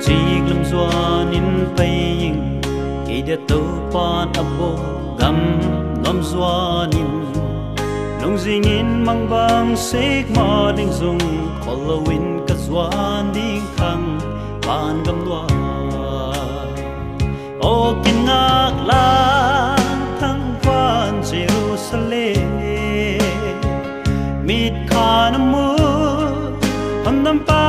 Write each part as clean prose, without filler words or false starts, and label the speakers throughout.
Speaker 1: Chik lam zuan in paying Kida tau pan abo gam nom zuan in Nung zingin mang bang sek ma ding zung Kolawin ka zuan ding khang pan gam lua O kin ngak lang thang van Jerusalem Mit khanamu Handam pa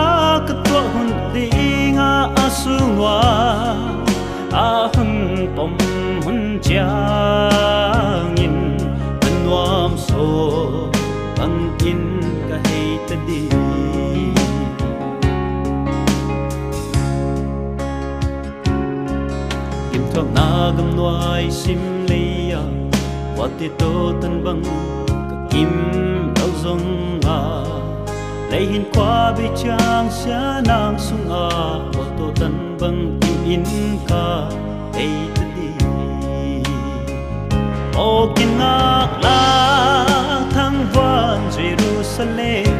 Speaker 1: katwa hun dinga asungwa ahun pom hun changin nuam so bangin ka heitadi kim thok nagam nuai sim leya wati to tan bang ka kim dau zong a lấy hin qua bi chang xa nang sung a ô tô tân băng tim in ca hey ta đi ô kin ngak la thang van Jerusalem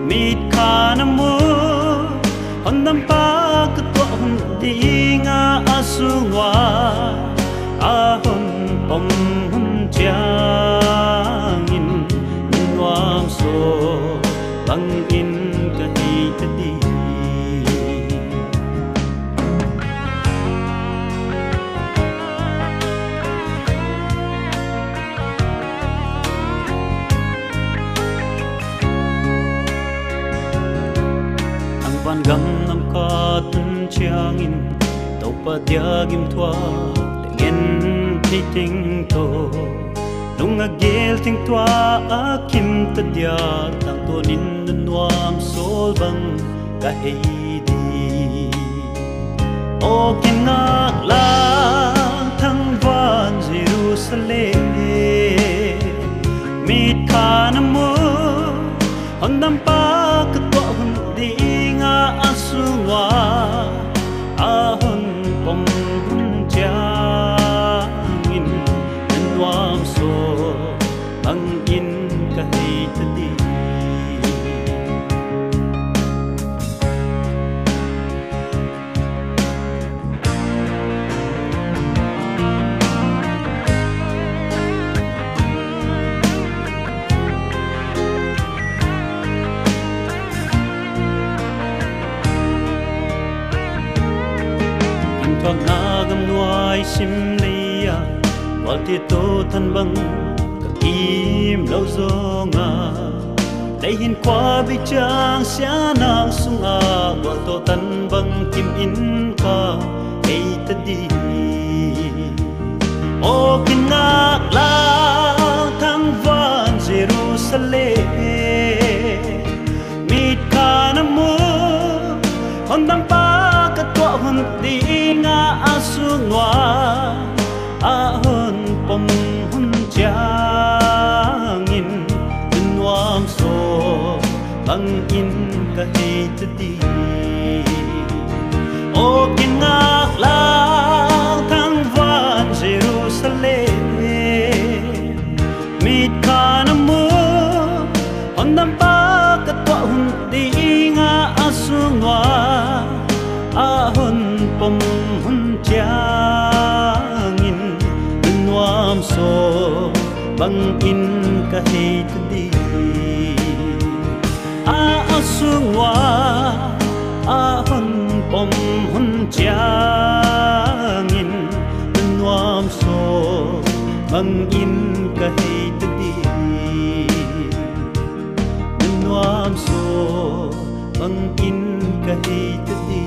Speaker 1: mit khana mu hon nam pa ka to hon di nga asungwa a hon pom hun chang in nuam so bang in ka hi ta di ang van gam nam ka tun chiang in tau pa dia gim thua lengen thi ting to nung agel ting tua akim ta dia tang to nin nuam sol bang ka heidi o kin ngak la thang van Jerusalem mit khana mo on nam pa ka to hun di nga asungwa ahon pom hun changin nuam so bang in ka heita di im thok nagam nuai sim leya Walti to tan bang ka kim lau zonga Lấy hin qua bi chang xia nang sunga Wal to tan bang kim in ka hey ta di O kin ngak la thang van Jerusalem mit khana mu hon dam pa ka to hon di nga asungwa ahon pom hun changin nuam so bang in ka heita di o kin ngak la thang van Jerusalem mit khana mu hon dam pa ka to hun di nga asungwa ahon pom hun changin nuam so bang in ka heita di a asungwa ahon pom hun changin nuam so bang in ka heita di nuam so bang in ka heita di